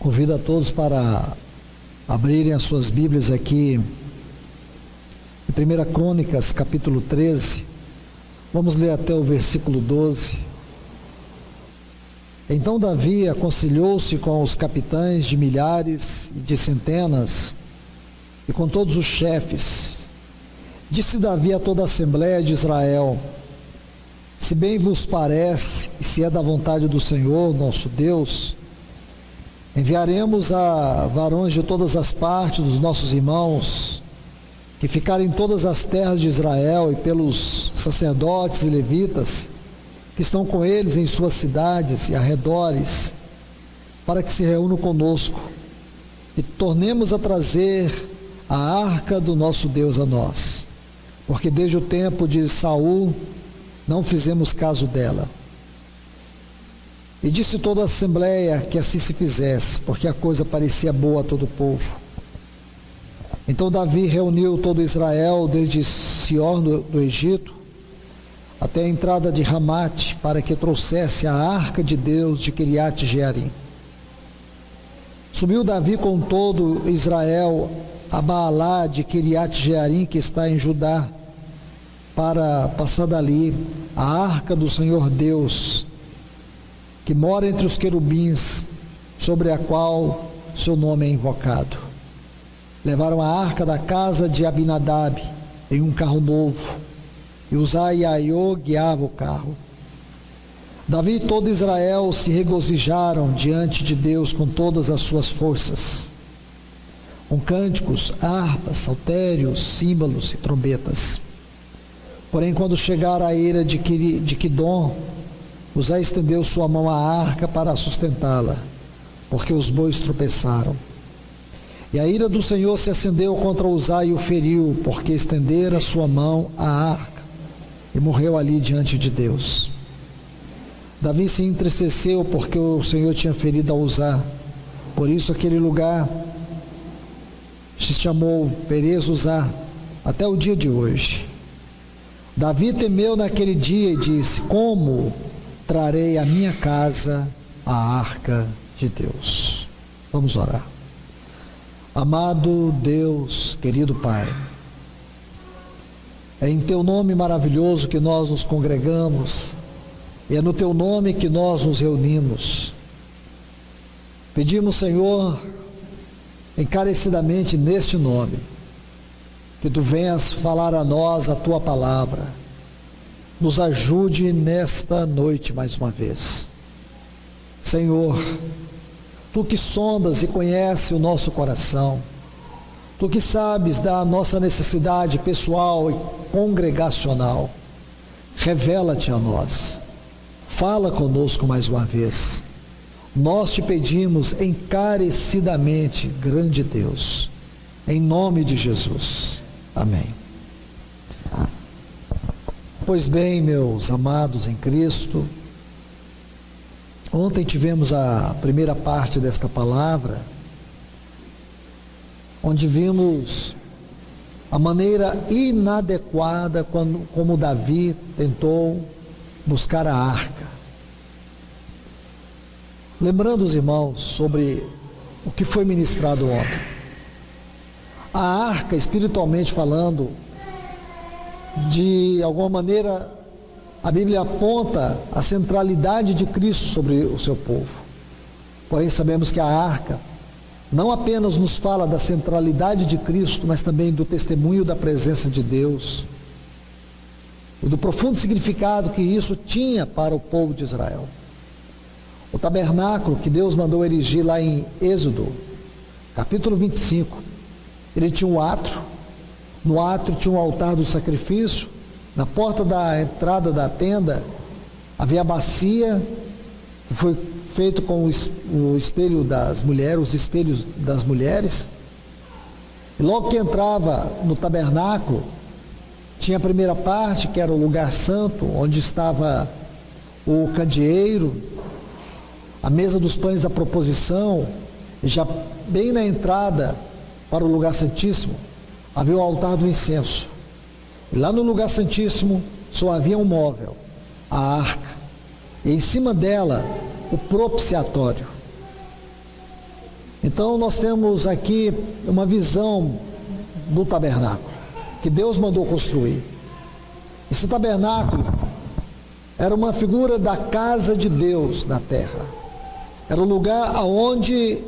Convido a todos para abrirem as suas Bíblias aqui em 1 Crônicas, capítulo 13. Vamos ler até o versículo 12. Então Davi aconselhou-se com os capitães de milhares e de centenas e com todos os chefes. Disse Davi a toda a Assembleia de Israel: se bem vos parece, e se é da vontade do Senhor, nosso Deus, enviaremos a varões de todas as partes dos nossos irmãos, que ficarem em todas as terras de Israel, e pelos sacerdotes e levitas, que estão com eles em suas cidades e arredores, para que se reúnam conosco, e tornemos a trazer a arca do nosso Deus a nós, porque desde o tempo de Saul não fizemos caso dela. E disse toda a Assembleia que assim se fizesse, porque a coisa parecia boa a todo o povo. Então Davi reuniu todo Israel, desde Sior do Egito, até a entrada de Ramate, para que trouxesse a arca de Deus de Quiriate Jearim. Subiu Davi com todo Israel a Baalá de Quiriate Jearim, que está em Judá, para passar dali a arca do Senhor Deus, que mora entre os querubins, sobre a qual seu nome é invocado. Levaram a arca da casa de Abinadab em um carro novo, e Uzai e Aiô guiavam o carro. Davi e todo Israel se regozijaram diante de Deus com todas as suas forças, com cânticos, harpas, saltérios, símbolos e trombetas. Porém, quando chegaram à eira de Quidom, Uzai estendeu sua mão à arca para sustentá-la, porque os bois tropeçaram. E a ira do Senhor se acendeu contra Uzai e o feriu, porque estendera sua mão à arca, e morreu ali diante de Deus. Davi se entristeceu porque o Senhor tinha ferido a Uzai. Por isso aquele lugar se chamou Perez Uzá até o dia de hoje. Davi temeu naquele dia e disse: como trarei à minha casa a arca de Deus? Vamos orar. Amado Deus, querido Pai, é em Teu nome maravilhoso que nós nos congregamos, e é no Teu nome que nós nos reunimos. Pedimos, Senhor, encarecidamente neste nome, que Tu venhas falar a nós a Tua palavra. Nos ajude nesta noite mais uma vez. Senhor, Tu que sondas e conheces o nosso coração, Tu que sabes da nossa necessidade pessoal e congregacional, revela-te a nós. Fala conosco mais uma vez. Nós Te pedimos encarecidamente, grande Deus, em nome de Jesus. Amém. Pois bem, meus amados em Cristo, ontem tivemos a primeira parte desta palavra, onde vimos a maneira inadequada como Davi tentou buscar a arca. Lembrando os irmãos sobre o que foi ministrado ontem. A arca, espiritualmente falando, de alguma maneira, a Bíblia aponta a centralidade de Cristo sobre o seu povo. Porém, sabemos que a arca não apenas nos fala da centralidade de Cristo, mas também do testemunho da presença de Deus e do profundo significado que isso tinha para o povo de Israel. O tabernáculo que Deus mandou erigir lá em Êxodo, capítulo 25, ele tinha um átrio. No átrio tinha um altar do sacrifício. Na porta da entrada da tenda havia a bacia, que foi feito com o espelho das mulheres, os espelhos das mulheres. E logo que entrava no tabernáculo, tinha a primeira parte, que era o lugar santo, onde estava o candeeiro, a mesa dos pães da proposição, e já bem na entrada para o lugar santíssimo, havia o altar do incenso. E lá no lugar santíssimo só havia um móvel, a arca, e em cima dela o propiciatório. Então nós temos aqui uma visão do tabernáculo, que Deus mandou construir. Esse tabernáculo era uma figura da casa de Deus na terra. Era o lugar onde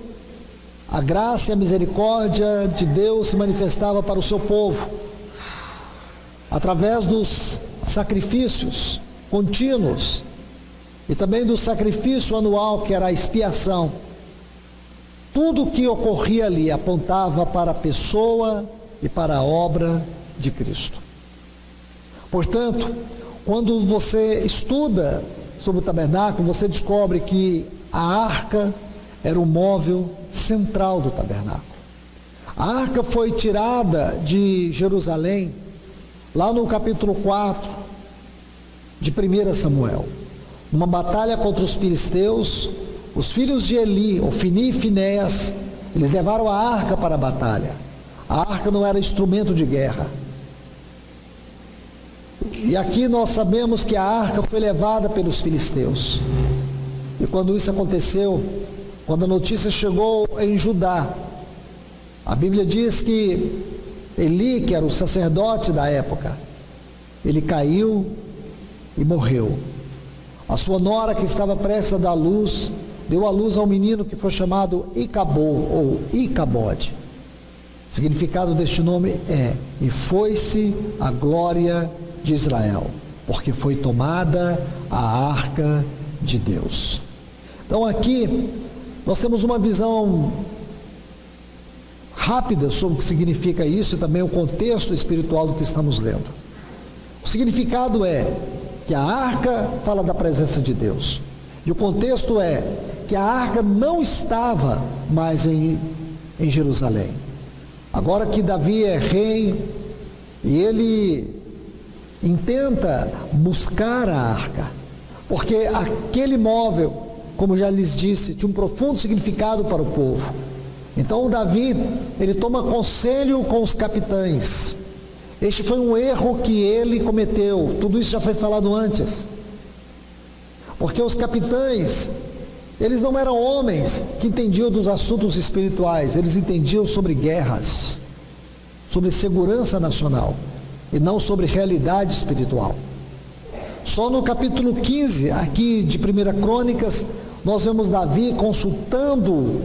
a graça e a misericórdia de Deus se manifestava para o seu povo, através dos sacrifícios contínuos e também do sacrifício anual, que era a expiação. Tudo que ocorria ali apontava para a pessoa e para a obra de Cristo. Portanto, quando você estuda sobre o tabernáculo, você descobre que a arca era o móvel central do tabernáculo. A arca foi tirada de Jerusalém, lá no capítulo 4 de 1 Samuel, numa batalha contra os filisteus. Os filhos de Eli, Ofni e Finéias, eles levaram a arca para a batalha. A arca não era instrumento de guerra. E aqui nós sabemos que a arca foi levada pelos filisteus. E quando isso aconteceu, quando a notícia chegou em Judá, a Bíblia diz que Eli, que era o sacerdote da época, ele caiu e morreu. A sua nora, que estava prestes a dar luz, deu à luz a um menino que foi chamado Icabô, ou Icabode. O significado deste nome é: e foi-se a glória de Israel, porque foi tomada a arca de Deus. Então aqui nós temos uma visão rápida sobre o que significa isso e também o contexto espiritual do que estamos lendo. O significado é que a arca fala da presença de Deus, e o contexto é que a arca não estava mais em Jerusalém. Agora que Davi é rei e ele intenta buscar a arca, porque aquele móvel, como já lhes disse, tinha um profundo significado para o povo. Então Davi, ele toma conselho com os capitães. Este foi um erro que ele cometeu, tudo isso já foi falado antes, porque os capitães, eles não eram homens que entendiam dos assuntos espirituais, eles entendiam sobre guerras, sobre segurança nacional, e não sobre realidade espiritual. Só no capítulo 15, aqui de 1 Crônicas, nós vemos Davi consultando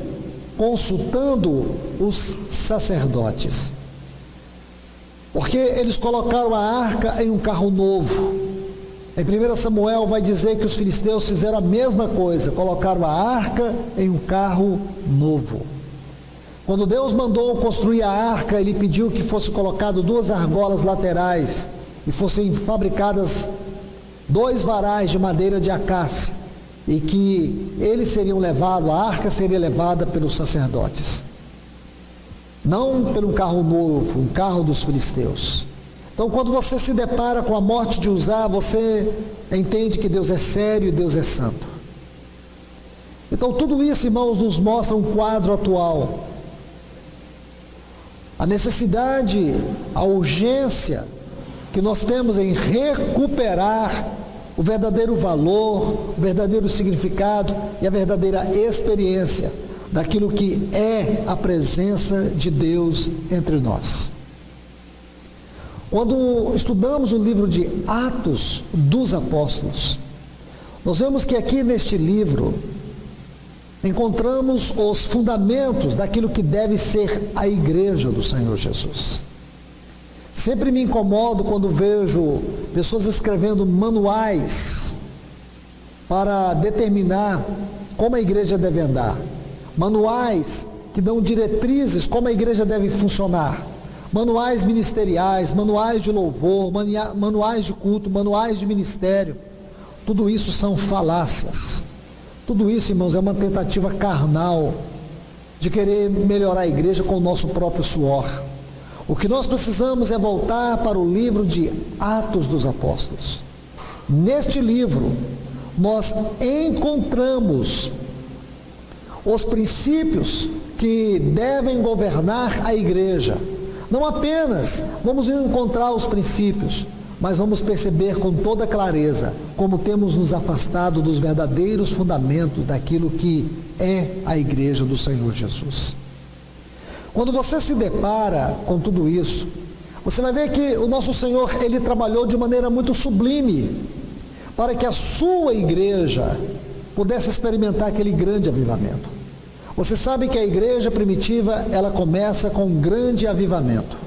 os sacerdotes, porque eles colocaram a arca em um carro novo. Em 1 Samuel vai dizer que os filisteus fizeram a mesma coisa, colocaram a arca em um carro novo. Quando Deus mandou construir a arca, ele pediu que fosse colocado 2 argolas laterais e fossem fabricadas 2 varais de madeira de acácia, e que eles seriam levados, a arca seria levada pelos sacerdotes, não pelo carro novo, um carro dos filisteus. Então, quando você se depara com a morte de Uzá, você entende que Deus é sério e Deus é santo. Então, tudo isso, irmãos, nos mostra um quadro atual. A necessidade, a urgência que nós temos em recuperar o verdadeiro valor, o verdadeiro significado e a verdadeira experiência daquilo que é a presença de Deus entre nós. Quando estudamos o livro de Atos dos Apóstolos, nós vemos que aqui neste livro encontramos os fundamentos daquilo que deve ser a igreja do Senhor Jesus. Sempre me incomodo quando vejo pessoas escrevendo manuais para determinar como a igreja deve andar, manuais que dão diretrizes como a igreja deve funcionar, manuais ministeriais, manuais de louvor, manuais de culto, manuais de ministério. Tudo isso são falácias. Tudo isso, irmãos, é uma tentativa carnal de querer melhorar a igreja com o nosso próprio suor. O que nós precisamos é voltar para o livro de Atos dos Apóstolos. Neste livro, nós encontramos os princípios que devem governar a igreja. Não apenas vamos encontrar os princípios, mas vamos perceber com toda clareza como temos nos afastado dos verdadeiros fundamentos daquilo que é a igreja do Senhor Jesus. Quando você se depara com tudo isso, você vai ver que o nosso Senhor, Ele trabalhou de maneira muito sublime para que a sua igreja pudesse experimentar aquele grande avivamento. Você sabe que a igreja primitiva, ela começa com um grande avivamento.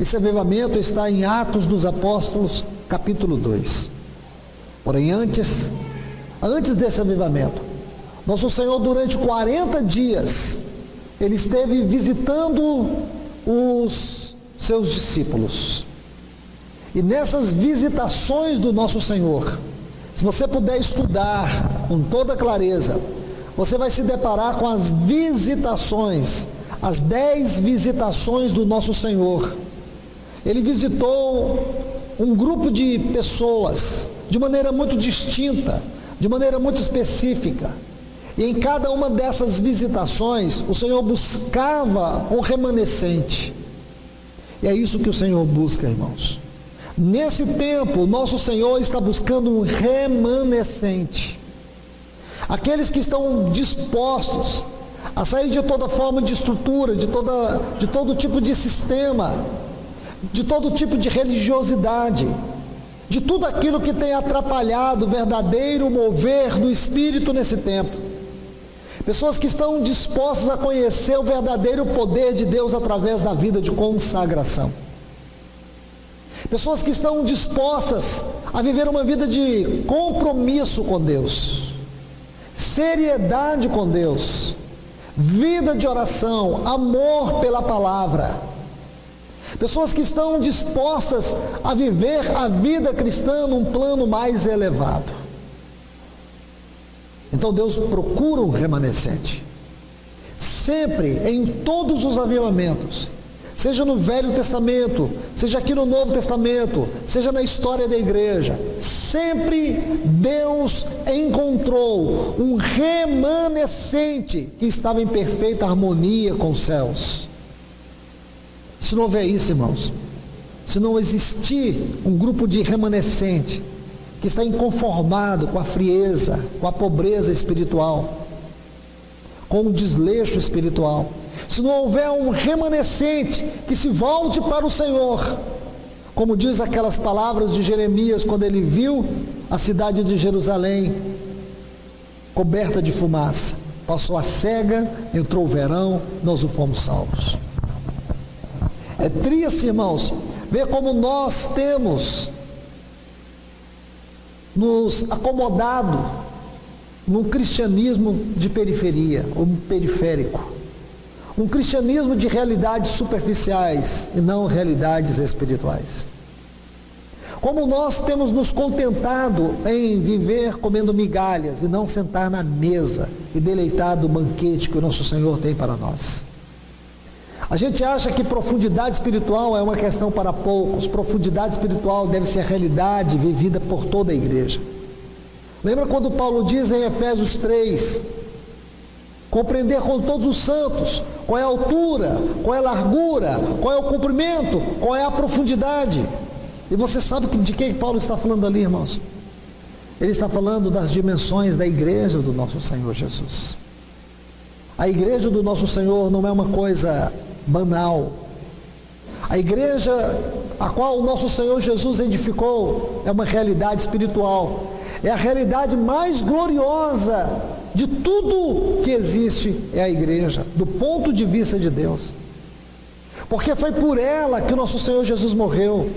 Esse avivamento está em Atos dos Apóstolos, capítulo 2. Porém, antes desse avivamento, nosso Senhor, durante 40 dias, Ele esteve visitando os seus discípulos. E nessas visitações do nosso Senhor, se você puder estudar com toda clareza, você vai se deparar com as visitações, as 10 visitações do nosso Senhor. Ele visitou um grupo de pessoas de maneira muito distinta, de maneira muito específica. E em cada uma dessas visitações, o Senhor buscava um remanescente. E é isso que o Senhor busca, irmãos. Nesse tempo, o nosso Senhor está buscando um remanescente. Aqueles que estão dispostos a sair de toda forma de estrutura, de todo tipo de sistema, de todo tipo de religiosidade, de tudo aquilo que tem atrapalhado o verdadeiro mover do Espírito nesse tempo. Pessoas que estão dispostas a conhecer o verdadeiro poder de Deus através da vida de consagração. Pessoas que estão dispostas a viver uma vida de compromisso com Deus, seriedade com Deus, vida de oração, amor pela palavra. Pessoas que estão dispostas a viver a vida cristã num plano mais elevado. Então Deus procura um remanescente. Sempre, em todos os avivamentos, seja no Velho Testamento, seja aqui no Novo Testamento, seja na história da igreja, sempre Deus encontrou um remanescente que estava em perfeita harmonia com os céus. Se não houver isso, irmãos, se não existir um grupo de remanescente que está inconformado com a frieza, com a pobreza espiritual, com o desleixo espiritual, se não houver um remanescente que se volte para o Senhor, como diz aquelas palavras de Jeremias, quando ele viu a cidade de Jerusalém coberta de fumaça, passou a cega, entrou o verão, nós o fomos salvos. É triste, irmãos, ver como nós temos nos acomodado num cristianismo de periferia, ou periférico, um cristianismo de realidades superficiais e não realidades espirituais. Como nós temos nos contentado em viver comendo migalhas e não sentar na mesa e deleitar do banquete que o nosso Senhor tem para nós. A gente acha que profundidade espiritual é uma questão para poucos. Profundidade espiritual deve ser a realidade vivida por toda a igreja. Lembra quando Paulo diz em Efésios 3, compreender com todos os santos qual é a altura, qual é a largura, qual é o comprimento, qual é a profundidade. E você sabe de que Paulo está falando ali, irmãos? Ele está falando das dimensões da igreja do nosso Senhor Jesus. A igreja do nosso Senhor não é uma coisa banal. A igreja a qual o nosso Senhor Jesus edificou é uma realidade espiritual. É a realidade mais gloriosa de tudo que existe, é a igreja, do ponto de vista de Deus. Porque foi por ela que o nosso Senhor Jesus morreu.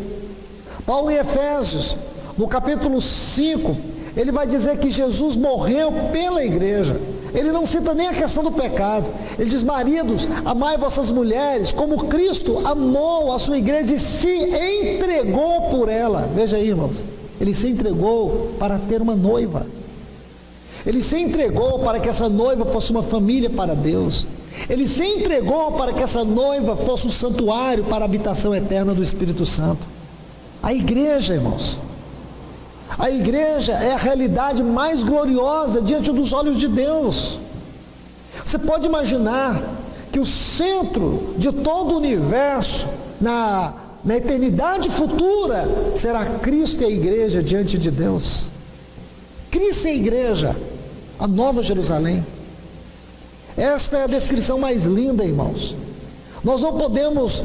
Paulo em Efésios, no capítulo 5, ele vai dizer que Jesus morreu pela igreja. Ele não cita nem a questão do pecado. Ele diz: maridos, amai vossas mulheres, como Cristo amou a sua igreja e se entregou por ela. Veja aí, irmãos, ele se entregou para ter uma noiva. Ele se entregou para que essa noiva fosse uma família para Deus. Ele se entregou para que essa noiva fosse um santuário para a habitação eterna do Espírito Santo. A igreja, irmãos, a igreja é a realidade mais gloriosa diante dos olhos de Deus. Você pode imaginar que o centro de todo o universo, na eternidade futura, será Cristo e a igreja diante de Deus. Cristo e a igreja, a Nova Jerusalém. Esta é a descrição mais linda, irmãos. Nós não podemos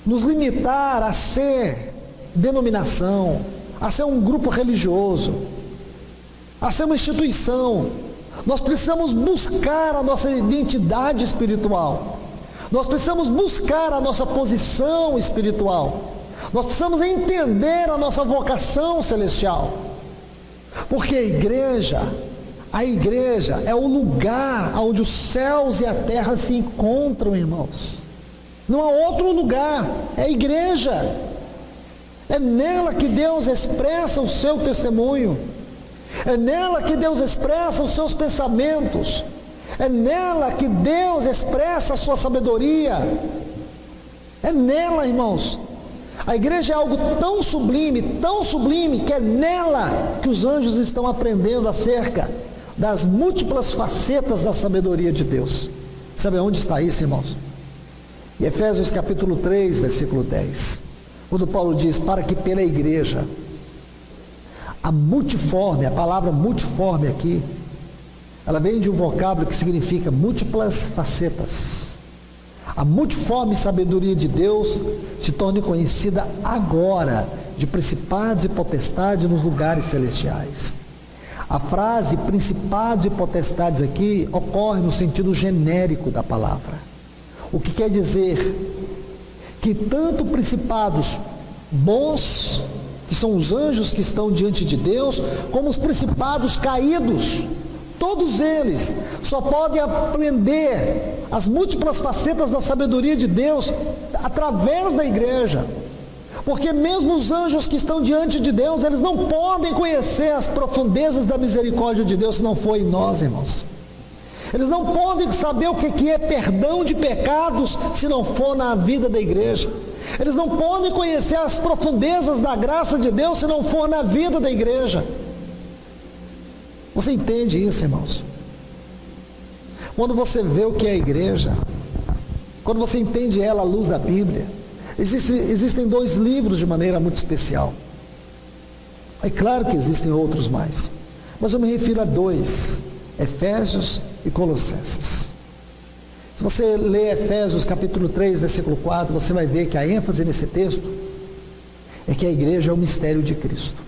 nos limitar a ser denominação, a ser um grupo religioso, a ser uma instituição. Nós precisamos buscar a nossa identidade espiritual. Nós precisamos buscar a nossa posição espiritual. Nós precisamos entender a nossa vocação celestial. Porque a igreja é o lugar onde os céus e a terra se encontram, irmãos. Não há outro lugar, é a igreja. É nela que Deus expressa o seu testemunho. É nela que Deus expressa os seus pensamentos. É nela que Deus expressa a sua sabedoria. É nela, irmãos. A igreja é algo tão sublime, que é nela que os anjos estão aprendendo acerca das múltiplas facetas da sabedoria de Deus. Sabe onde está isso, irmãos? Em Efésios capítulo 3, versículo 10, quando Paulo diz, para que pela igreja, a palavra multiforme aqui, ela vem de um vocábulo que significa múltiplas facetas. A multiforme sabedoria de Deus se torne conhecida agora, de principados e potestades nos lugares celestiais. A frase principados e potestades aqui ocorre no sentido genérico da palavra. O que quer dizer que tanto principados bons, que são os anjos que estão diante de Deus, como os principados caídos, todos eles só podem aprender as múltiplas facetas da sabedoria de Deus através da igreja. Porque mesmo os anjos que estão diante de Deus, eles não podem conhecer as profundezas da misericórdia de Deus se não for em nós, irmãos. Eles não podem saber o que é perdão de pecados se não for na vida da igreja. Eles não podem conhecer as profundezas da graça de Deus se não for na vida da igreja. Você entende isso, irmãos? Quando você vê o que é a igreja, quando você entende ela à luz da Bíblia, existem dois livros de maneira muito especial. É claro que existem outros mais, mas eu me refiro a dois: Efésios e Colossenses. Se você ler Efésios capítulo 3, versículo 4, você vai ver que a ênfase nesse texto é que a igreja é o mistério de Cristo.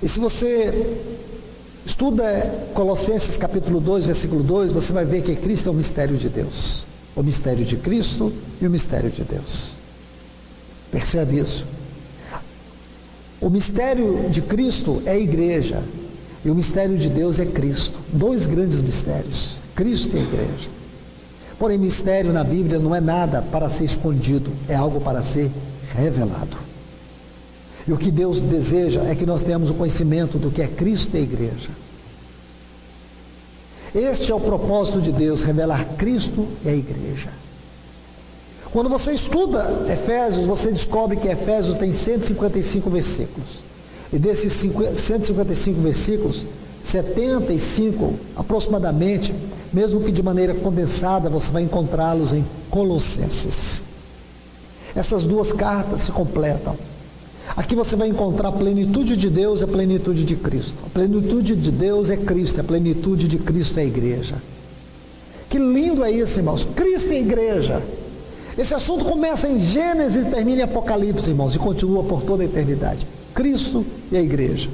E se você estuda Colossenses capítulo 2, versículo 2, você vai ver que Cristo é o mistério de Deus. O mistério de Cristo e o mistério de Deus. Percebe isso? O mistério de Cristo é a igreja, e o mistério de Deus é Cristo. Dois grandes mistérios, Cristo e a igreja. Porém, mistério na Bíblia não é nada para ser escondido, é algo para ser revelado. E o que Deus deseja é que nós tenhamos o conhecimento do que é Cristo e a igreja. Este é o propósito de Deus, revelar Cristo e a igreja. Quando você estuda Efésios, você descobre que Efésios tem 155 versículos. E desses 155 versículos, 75 aproximadamente, mesmo que de maneira condensada, você vai encontrá-los em Colossenses. Essas duas cartas se completam. Aqui você vai encontrar a plenitude de Deus e a plenitude de Cristo. A plenitude de Deus é Cristo, a plenitude de Cristo é a igreja. Que lindo é isso, irmãos, Cristo e a igreja. Esse assunto começa em Gênesis e termina em Apocalipse, irmãos, e continua por toda a eternidade. Cristo e a igreja.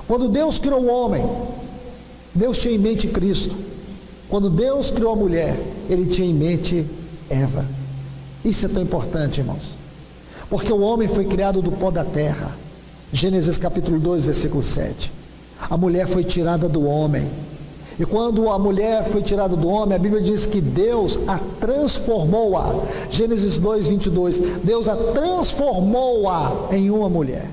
Quando Deus criou o homem, Deus tinha em mente Cristo. Quando Deus criou a mulher, Ele tinha em mente Eva. Isso é tão importante, irmãos. Porque o homem foi criado do pó da terra. Gênesis capítulo 2, versículo 7. A mulher foi tirada do homem. E quando a mulher foi tirada do homem, a Bíblia diz que Deus a transformou-a. Gênesis 2, 22. Deus a transformou-a em uma mulher.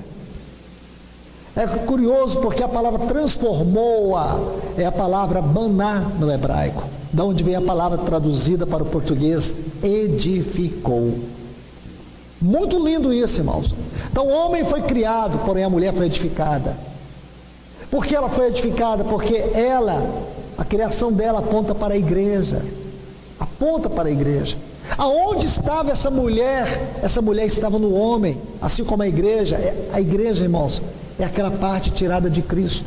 É curioso porque a palavra transformou-a é a palavra baná no hebraico, da onde vem a palavra traduzida para o português edificou. Muito lindo isso, irmãos. Então o homem foi criado, porém a mulher foi edificada. Por que ela foi edificada? Porque a criação dela aponta para a igreja. Aponta para a igreja. Aonde estava essa mulher? Essa mulher estava no homem, assim como a igreja, irmãos, é aquela parte tirada de Cristo.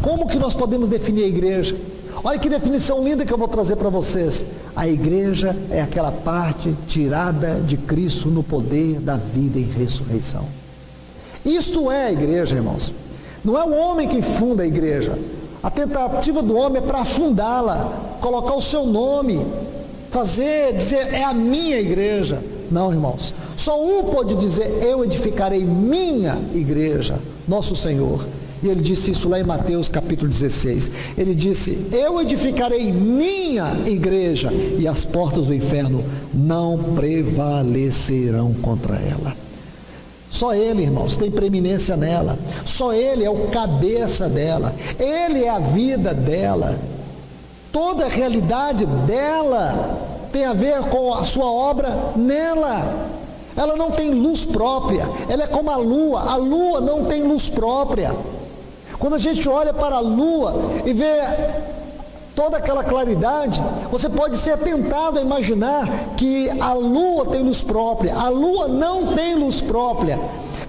Como que nós podemos definir a igreja? Olha que definição linda que eu vou trazer para vocês. A igreja é aquela parte tirada de Cristo no poder da vida e ressurreição. Isto é a igreja, irmãos. Não é o homem que funda a igreja. A tentativa do homem é para afundá-la, colocar o seu nome, dizer, é a minha igreja. Não, irmãos. Só um pode dizer, eu edificarei minha igreja, nosso Senhor. E ele disse isso lá em Mateus capítulo 16. Ele disse, eu edificarei minha igreja, e as portas do inferno não prevalecerão contra ela. Só Ele, irmãos, tem preeminência nela. Só Ele é o cabeça dela. Ele é a vida dela. Toda a realidade dela tem a ver com a sua obra nela. Ela não tem luz própria. Ela é como a lua não tem luz própria. Quando a gente olha para a lua e vê toda aquela claridade, você pode ser tentado a imaginar que a lua tem luz própria. A lua não tem luz própria.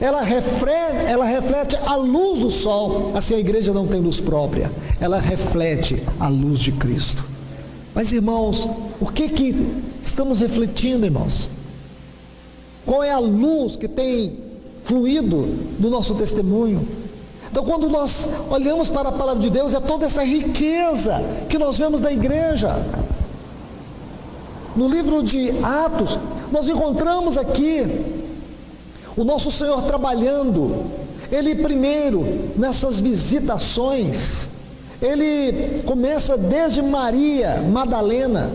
Ela reflete a luz do sol. Assim a igreja não tem luz própria. Ela reflete a luz de Cristo. Mas, irmãos, o que estamos refletindo, irmãos? Qual é a luz que tem fluído do nosso testemunho? Então, quando nós olhamos para a palavra de Deus, é toda essa riqueza que nós vemos da igreja. No livro de Atos, nós encontramos aqui o nosso Senhor trabalhando. Ele primeiro, nessas visitações, ele começa desde Maria Madalena,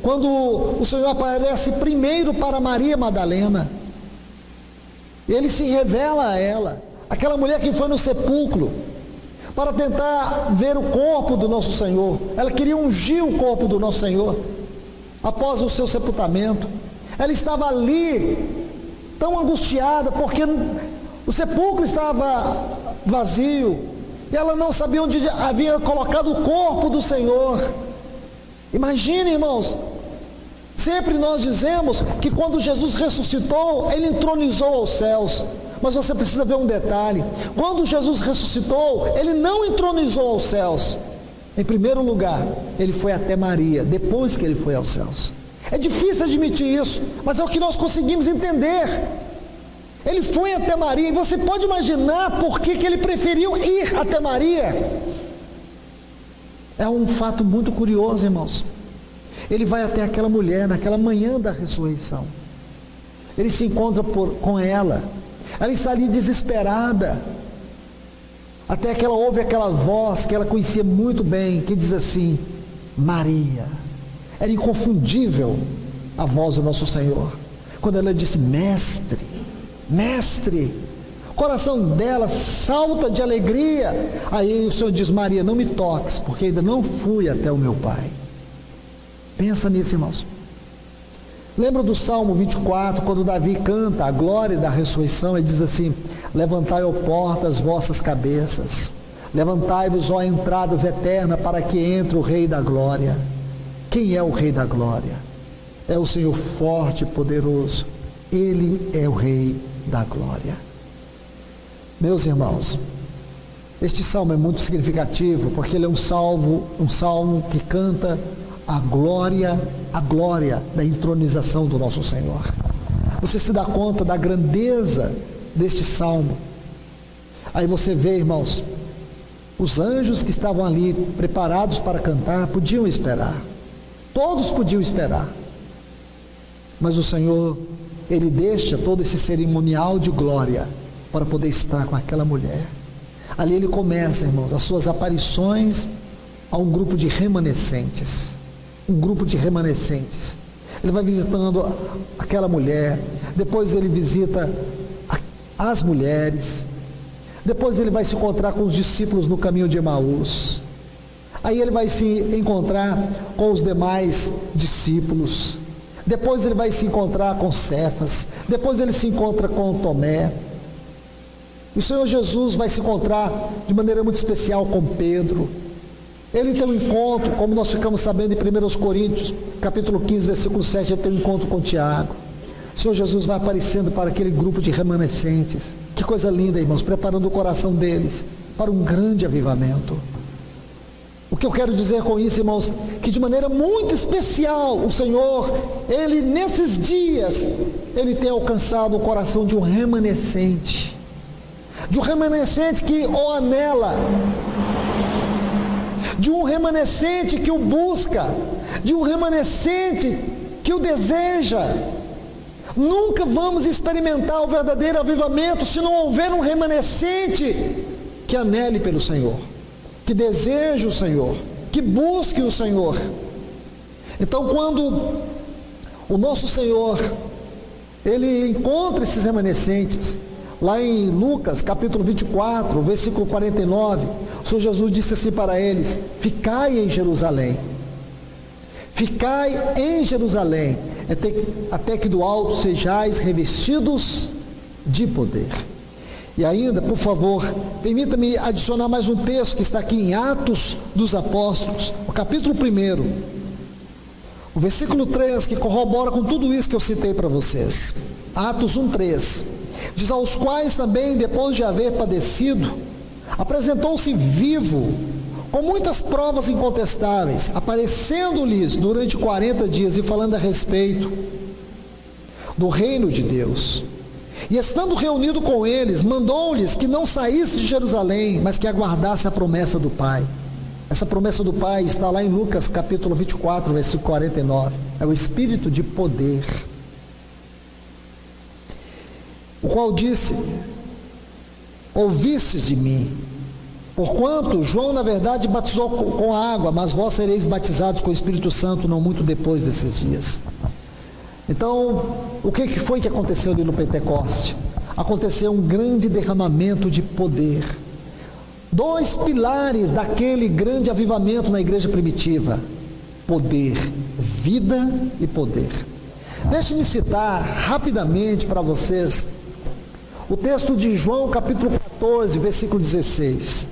quando o Senhor aparece primeiro para Maria Madalena. Ele se revela a ela, aquela mulher que foi no sepulcro, para tentar ver o corpo do nosso Senhor. Ela queria ungir o corpo do nosso Senhor, após o seu sepultamento. Ela estava ali, tão angustiada, porque o sepulcro estava vazio, e ela não sabia onde havia colocado o corpo do Senhor. Imagine, irmãos, sempre nós dizemos que quando Jesus ressuscitou, Ele entronizou aos céus. Mas você precisa ver um detalhe. Quando Jesus ressuscitou, Ele não entronizou aos céus. Em primeiro lugar, Ele foi até Maria, depois que Ele foi aos céus. É difícil admitir isso, mas é o que nós conseguimos entender. Ele foi até Maria, e você pode imaginar por que Ele preferiu ir até Maria. É um fato muito curioso, irmãos. Ele vai até aquela mulher naquela manhã da ressurreição. Ele se encontra com ela. Ela está ali desesperada. Até que ela ouve aquela voz que ela conhecia muito bem, que diz assim, Maria. Era inconfundível a voz do nosso Senhor. Quando ela disse, mestre, mestre, o coração dela salta de alegria. Aí o Senhor diz, Maria, não me toques, porque ainda não fui até o meu Pai. Pensa nisso, irmãos. Lembra do Salmo 24, quando Davi canta a glória da ressurreição, ele diz assim, levantai, ó portas, vossas cabeças, levantai-vos, ó entradas eternas, para que entre o Rei da glória. Quem é o Rei da glória? É o Senhor forte e poderoso. Ele é o Rei da glória. Meus irmãos, este salmo é muito significativo, porque ele é um salmo que canta a glória da entronização do nosso Senhor. Você se dá conta da grandeza deste salmo. Aí você vê, irmãos, os anjos que estavam ali preparados para cantar, podiam esperar. Todos podiam esperar. Mas o Senhor, Ele deixa todo esse cerimonial de glória para poder estar com aquela mulher. Ali Ele começa, irmãos, as suas aparições a um grupo de remanescentes. Ele vai visitando aquela mulher, depois ele visita as mulheres, depois ele vai se encontrar com os discípulos no caminho de Emaús, aí ele vai se encontrar com os demais discípulos, depois ele vai se encontrar com Cefas, depois ele se encontra com Tomé, e o Senhor Jesus vai se encontrar de maneira muito especial com Pedro. Ele tem um encontro, como nós ficamos sabendo em 1 Coríntios, capítulo 15, versículo 7, ele tem um encontro com Tiago. O Senhor Jesus vai aparecendo para aquele grupo de remanescentes. Que coisa linda, irmãos, preparando o coração deles para um grande avivamento. O que eu quero dizer com isso, irmãos, que de maneira muito especial o Senhor, Ele nesses dias, Ele tem alcançado o coração de um remanescente que o anela, de um remanescente que o busca, de um remanescente que o deseja. Nunca vamos experimentar o verdadeiro avivamento se não houver um remanescente que anele pelo Senhor, que deseje o Senhor, que busque o Senhor. Então, quando o nosso Senhor, Ele encontra esses remanescentes, lá em Lucas, capítulo 24, versículo 49, o Senhor Jesus disse assim para eles: ficai em Jerusalém, ficai em Jerusalém, até que do alto sejais revestidos de poder. E ainda, por favor, permita-me adicionar mais um texto que está aqui em Atos dos Apóstolos, o capítulo 1, o versículo 3, que corrobora com tudo isso que eu citei para vocês. Atos 1:3 diz: aos quais também, depois de haver padecido, apresentou-se vivo, com muitas provas incontestáveis, aparecendo-lhes durante 40 dias e falando a respeito do reino de Deus. E estando reunido com eles, mandou-lhes que não saísse de Jerusalém, mas que aguardasse a promessa do Pai. Essa promessa do Pai está lá em Lucas capítulo 24, versículo 49. É o Espírito de poder, o qual disse: ouvistes de mim, porquanto João na verdade batizou com água, mas vós sereis batizados com o Espírito Santo não muito depois desses dias. Então, o que foi que aconteceu ali no Pentecoste? Aconteceu um grande derramamento de poder. Dois pilares daquele grande avivamento na igreja primitiva: poder, vida e poder. Deixe-me citar rapidamente para vocês o texto de João capítulo 14, versículo 16.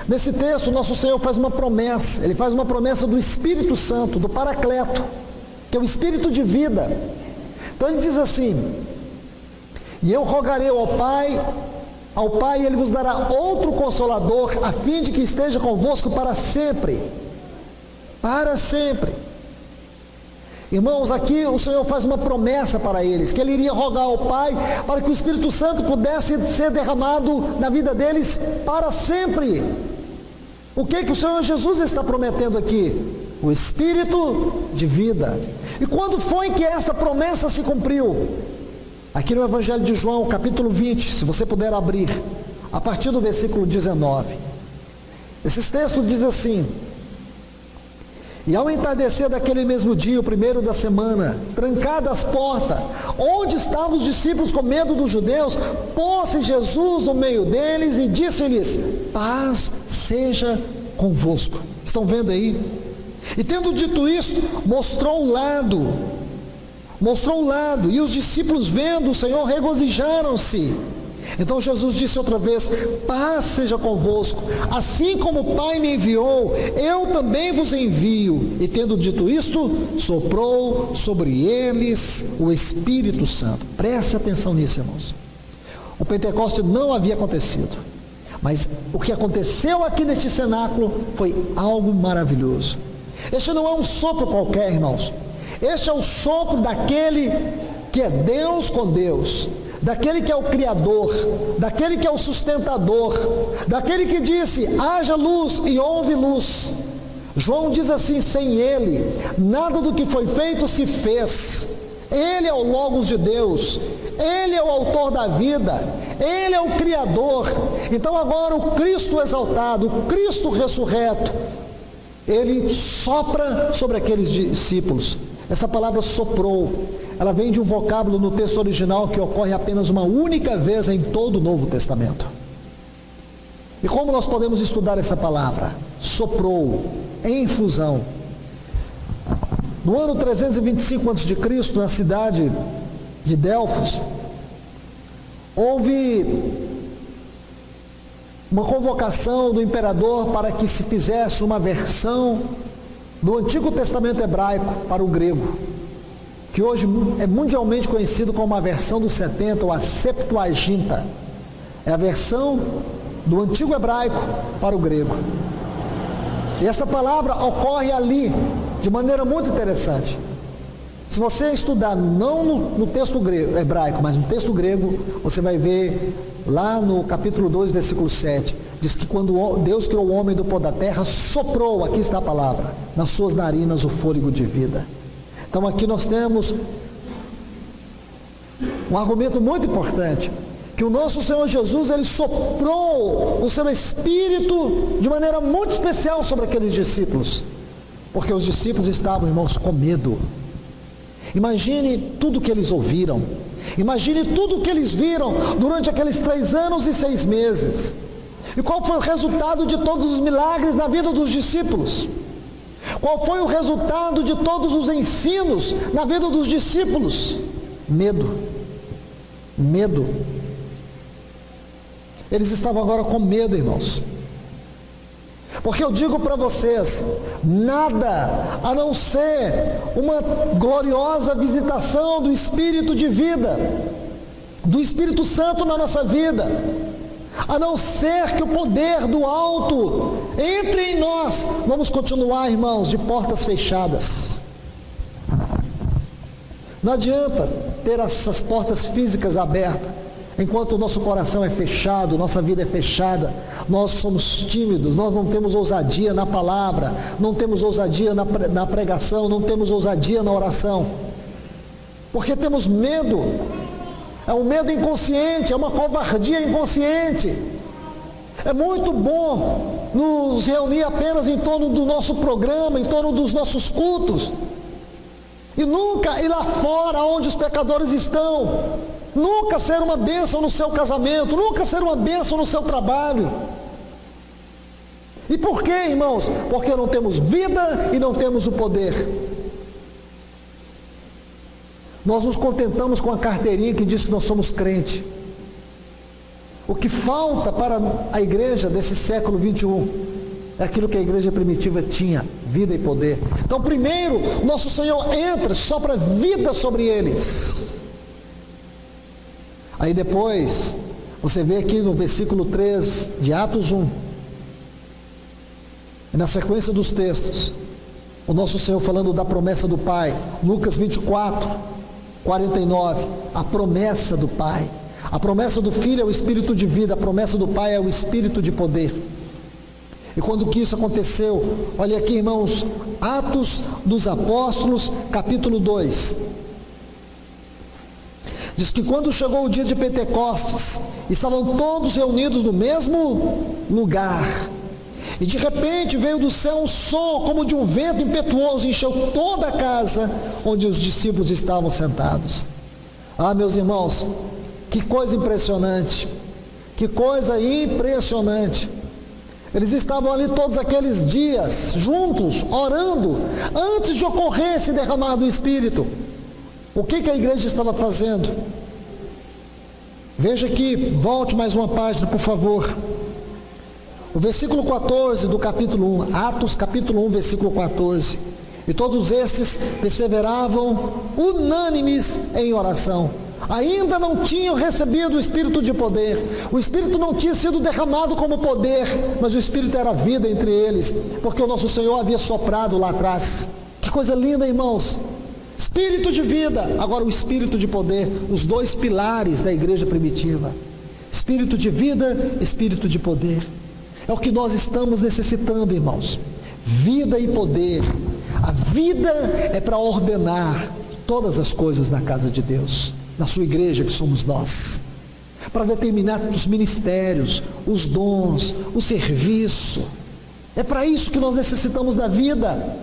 Nesse texto, nosso Senhor faz uma promessa. Ele faz uma promessa do Espírito Santo, do Paracleto, que é o Espírito de vida. Então ele diz assim: e eu rogarei ao Pai, e Ele vos dará outro Consolador, a fim de que esteja convosco para sempre. Para sempre. Irmãos, aqui o Senhor faz uma promessa para eles, que Ele iria rogar ao Pai, para que o Espírito Santo pudesse ser derramado na vida deles para sempre. O que o Senhor Jesus está prometendo aqui? O Espírito de vida. E quando foi que essa promessa se cumpriu? Aqui no Evangelho de João, capítulo 20, se você puder abrir, a partir do versículo 19. Esses textos dizem assim: e ao entardecer daquele mesmo dia, o primeiro da semana, trancadas as portas, onde estavam os discípulos com medo dos judeus, pôs-se Jesus no meio deles e disse-lhes: paz seja convosco. Estão vendo aí? E tendo dito isto, mostrou o lado, e os discípulos vendo o Senhor regozijaram-se. Então Jesus disse outra vez: paz seja convosco, assim como o Pai me enviou, eu também vos envio. E tendo dito isto, soprou sobre eles o Espírito Santo. Preste atenção nisso, irmãos. O Pentecoste não havia acontecido, mas o que aconteceu aqui neste cenáculo foi algo maravilhoso. Este não é um sopro qualquer, irmãos. Este é o sopro daquele que é Deus com Deus, daquele que é o Criador, daquele que é o sustentador, daquele que disse: haja luz e houve luz. João diz assim: sem Ele, nada do que foi feito se fez. Ele é o Logos de Deus, Ele é o autor da vida, Ele é o Criador. Então agora o Cristo exaltado, o Cristo ressurreto, Ele sopra sobre aqueles discípulos. Essa palavra soprou, ela vem de um vocábulo no texto original que ocorre apenas uma única vez em todo o Novo Testamento. E como nós podemos estudar essa palavra? Soprou, em infusão. No ano 325 a.C., na cidade de Delfos, houve uma convocação do imperador para que se fizesse uma versão do Antigo Testamento hebraico para o grego, que hoje é mundialmente conhecido como a versão dos 70 ou a Septuaginta. É a versão do antigo hebraico para o grego. E essa palavra ocorre ali de maneira muito interessante. Se você estudar não no texto grego, hebraico, mas no texto grego, você vai ver lá no capítulo 2, versículo 7, diz que quando Deus criou o homem do pó da terra, soprou, aqui está a palavra, nas suas narinas o fôlego de vida. Então aqui nós temos um argumento muito importante, que o nosso Senhor Jesus, Ele soprou o seu Espírito de maneira muito especial sobre aqueles discípulos, porque os discípulos estavam, irmãos, com medo. Imagine tudo que eles ouviram, imagine tudo que eles viram durante aqueles 3 anos e 6 meses, e qual foi o resultado de todos os milagres na vida dos discípulos? Qual foi o resultado de todos os ensinos na vida dos discípulos? Medo. Eles estavam agora com medo, irmãos, porque eu digo para vocês, nada a não ser uma gloriosa visitação do Espírito de vida, do Espírito Santo na nossa vida, a não ser que o poder do alto entre em nós, vamos continuar, irmãos, de portas fechadas. Não adianta ter essas portas físicas abertas, enquanto o nosso coração é fechado, nossa vida é fechada, nós somos tímidos, nós não temos ousadia na palavra, não temos ousadia na pregação, não temos ousadia na oração, porque temos medo. É um medo inconsciente, é uma covardia inconsciente. É muito bom nos reunir apenas em torno do nosso programa, em torno dos nossos cultos, e nunca ir lá fora onde os pecadores estão, nunca ser uma bênção no seu casamento, nunca ser uma bênção no seu trabalho. E por quê, irmãos? Porque não temos vida e não temos o poder. Nós nos contentamos com a carteirinha que diz que nós somos crente. O que falta para a igreja desse século 21 é aquilo que a igreja primitiva tinha, vida e poder. Então primeiro, nosso Senhor entra, sopra vida sobre eles. Aí depois, você vê aqui no versículo 3 de Atos 1, e na sequência dos textos, o nosso Senhor falando da promessa do Pai, Lucas 24, 49, a promessa do Pai. A promessa do Filho é o Espírito de vida, a promessa do Pai é o Espírito de poder. E quando que isso aconteceu? Olha aqui, irmãos, Atos dos Apóstolos, capítulo 2. Diz que quando chegou o dia de Pentecostes, estavam todos reunidos no mesmo lugar. E de repente veio do céu um som como de um vento impetuoso e encheu toda a casa onde os discípulos estavam sentados. Ah, meus irmãos, que coisa impressionante, que coisa impressionante. Eles estavam ali todos aqueles dias, juntos, orando, antes de ocorrer esse derramar do Espírito. O que a igreja estava fazendo? Veja aqui, volte mais uma página, por favor. O versículo 14 do capítulo 1, Atos capítulo 1, versículo 14. E todos estes perseveravam unânimes em oração. Ainda não tinham recebido o Espírito de poder. O Espírito não tinha sido derramado como poder, mas o Espírito era vida entre eles, porque o nosso Senhor havia soprado lá atrás. Que coisa linda, irmãos. Espírito de vida, agora o Espírito de poder, os dois pilares da igreja primitiva. Espírito de vida, Espírito de poder. É o que nós estamos necessitando, irmãos. Vida e poder. A vida é para ordenar todas as coisas na casa de Deus, na sua igreja que somos nós, para determinar os ministérios, os dons, o serviço. É para isso que nós necessitamos da vida.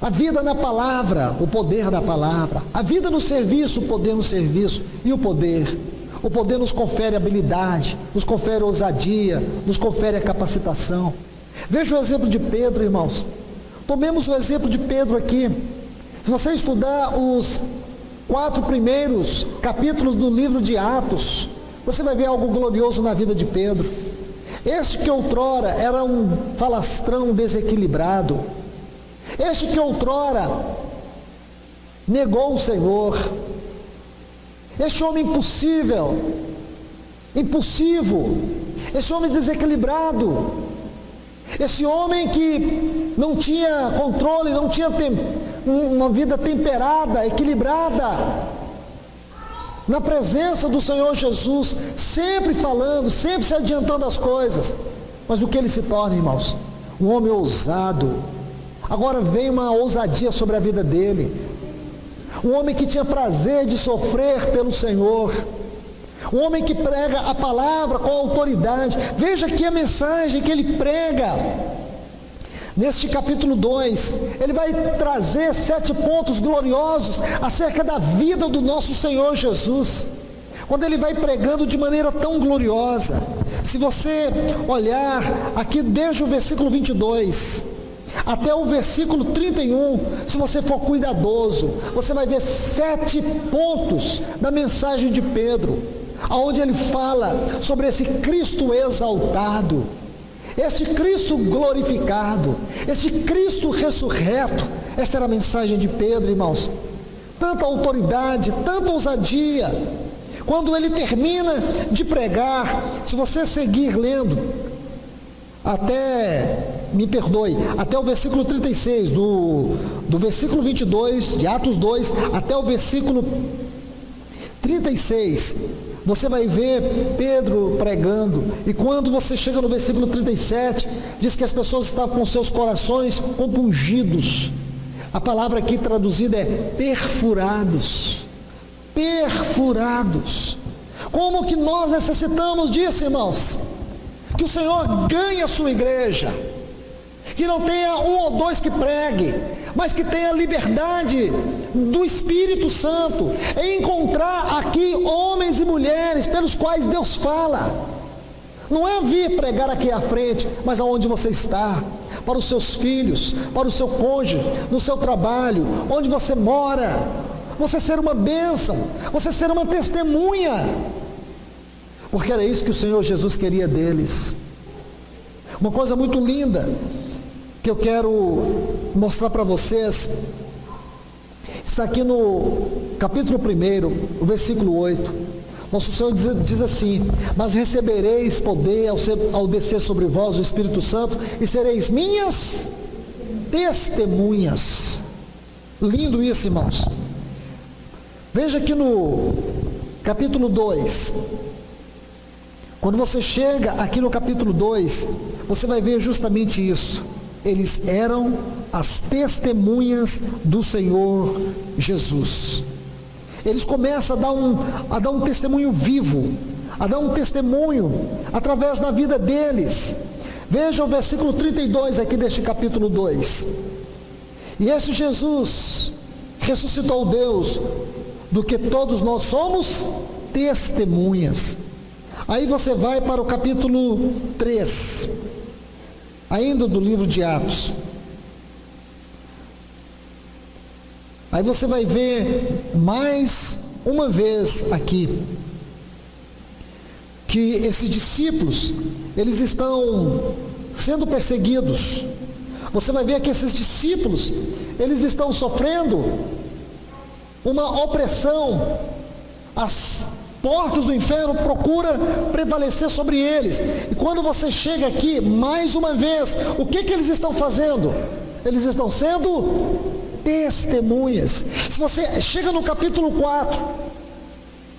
A vida na palavra, o poder da palavra. A vida no serviço, o poder no serviço. E o poder? O poder nos confere habilidade, nos confere ousadia, nos confere a capacitação. Veja o exemplo de Pedro, irmãos. Tomemos o exemplo de Pedro aqui. Se você estudar os 4 primeiros capítulos do livro de Atos, você vai ver algo glorioso na vida de Pedro. Este que outrora era um falastrão desequilibrado, este que outrora negou o Senhor, este homem impossível, impulsivo, esse homem desequilibrado, esse homem que não tinha controle, não tinha uma vida temperada, equilibrada, na presença do Senhor Jesus, sempre falando, sempre se adiantando as coisas. Mas o que ele se torna, irmãos? Um homem ousado. Agora vem uma ousadia sobre a vida dele. Um homem que tinha prazer de sofrer pelo Senhor. Um homem que prega a palavra com autoridade. Veja aqui a mensagem que ele prega. Neste capítulo 2, ele vai trazer 7 pontos gloriosos acerca da vida do nosso Senhor Jesus. Quando ele vai pregando de maneira tão gloriosa, se você olhar aqui desde o versículo 22 até o versículo 31, se você for cuidadoso, você vai ver 7 pontos da mensagem de Pedro, onde ele fala sobre esse Cristo exaltado, este Cristo glorificado, este Cristo ressurreto. Esta era a mensagem de Pedro, irmãos. Tanta autoridade, tanta ousadia. Quando ele termina de pregar, se você seguir lendo, até o versículo 36, do versículo 22, de Atos 2, até o versículo 36, você vai ver Pedro pregando, e quando você chega no versículo 37, diz que as pessoas estavam com seus corações compungidos. A palavra aqui traduzida é perfurados. Perfurados. Como que nós necessitamos disso, irmãos? Que o Senhor ganhe a sua igreja, que não tenha um ou dois que pregue, mas que tenha liberdade do Espírito Santo em encontrar aqui homens e mulheres pelos quais Deus fala. Não é vir pregar aqui à frente, mas aonde você está, para os seus filhos, para o seu cônjuge, no seu trabalho, onde você mora, você ser uma bênção, você ser uma testemunha, porque era isso que o Senhor Jesus queria deles. Uma coisa muito linda que eu quero mostrar para vocês está aqui no capítulo 1, o versículo 8. Nosso Senhor diz assim: mas recebereis poder ao descer sobre vós o Espírito Santo, e sereis minhas testemunhas. Lindo isso, irmãos. Veja aqui no capítulo 2, quando você chega aqui no capítulo 2, você vai ver justamente isso. Eles eram as testemunhas do Senhor Jesus. Eles começam a dar um testemunho vivo, a dar um testemunho através da vida deles. Veja o versículo 32 aqui deste capítulo 2. E esse Jesus ressuscitou Deus, do que todos nós somos testemunhas. Aí você vai para o capítulo 3, ainda do livro de Atos. Aí você vai ver mais uma vez aqui que esses discípulos, eles estão sendo perseguidos. Você vai ver que esses discípulos, eles estão sofrendo uma opressão. As portas do inferno procuram prevalecer sobre eles. E quando você chega aqui, mais uma vez, o que eles estão fazendo? Eles estão sendo testemunhas. Se você chega no capítulo 4,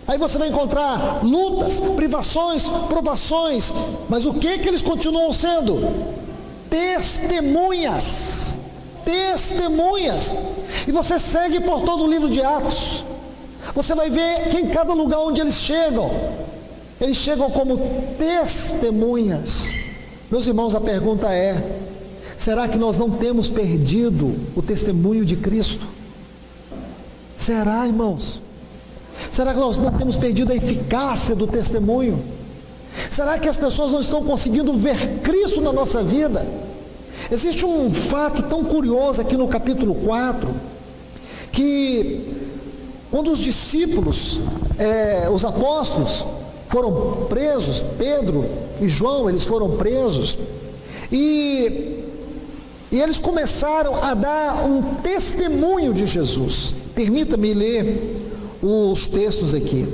aí você vai encontrar lutas, privações, provações, mas o que eles continuam sendo? Testemunhas. Testemunhas. E você segue por todo o livro de Atos, você vai ver que em cada lugar onde eles chegam como testemunhas. Meus irmãos, a pergunta é: será que nós não temos perdido o testemunho de Cristo? Será, irmãos? Será que nós não temos perdido a eficácia do testemunho? Será que as pessoas não estão conseguindo ver Cristo na nossa vida? Existe um fato tão curioso aqui no capítulo 4, que quando os discípulos, os apóstolos foram presos, Pedro e João, eles foram presos, e eles começaram a dar um testemunho de Jesus. Permita-me ler os textos aqui.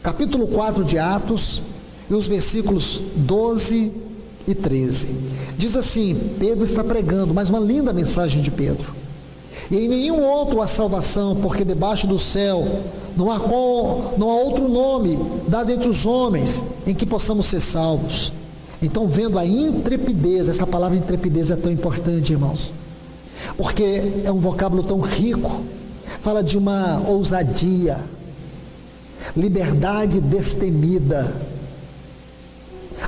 Capítulo 4 de Atos, e os versículos 12 e 13. Diz assim: Pedro está pregando, mais uma linda mensagem de Pedro. E em nenhum outro há salvação, porque debaixo do céu não há outro nome dado entre os homens em que possamos ser salvos. Então, vendo a intrepidez, essa palavra intrepidez é tão importante, irmãos, porque é um vocábulo tão rico, fala de uma ousadia, liberdade destemida.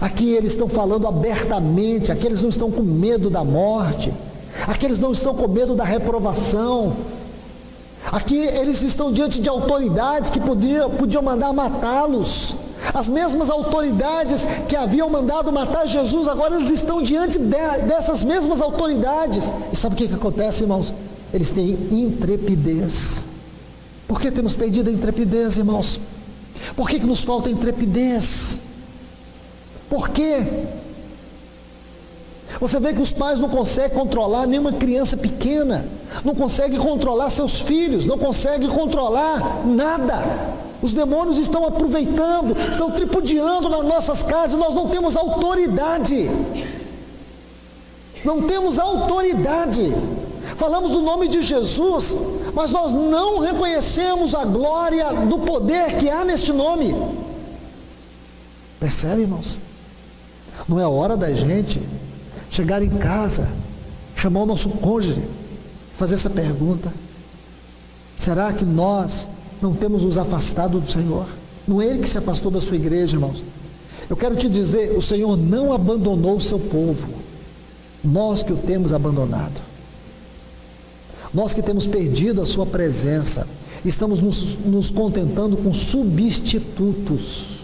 Aqui eles estão falando abertamente, aqui eles não estão com medo da morte, aqui eles não estão com medo da reprovação, aqui eles estão diante de autoridades que podiam mandar matá-los. As mesmas autoridades que haviam mandado matar Jesus, agora eles estão diante dessas mesmas autoridades. E sabe o que acontece, irmãos? Eles têm intrepidez. Por que temos perdido a intrepidez, irmãos? Por que nos falta intrepidez? Por quê? Você vê que os pais não conseguem controlar nenhuma criança pequena, não conseguem controlar seus filhos, não conseguem controlar nada. Os demônios estão aproveitando, estão tripudiando nas nossas casas, nós não temos autoridade. Não temos autoridade. Falamos do nome de Jesus, mas nós não reconhecemos a glória do poder que há neste nome. Percebe, irmãos? Não é hora da gente chegar em casa, chamar o nosso cônjuge, fazer essa pergunta: será que nós não temos nos afastado do Senhor? Não é Ele que se afastou da sua igreja, irmãos. Eu quero te dizer, o Senhor não abandonou o seu povo, nós que o temos abandonado, nós que temos perdido a sua presença, estamos nos contentando com substitutos.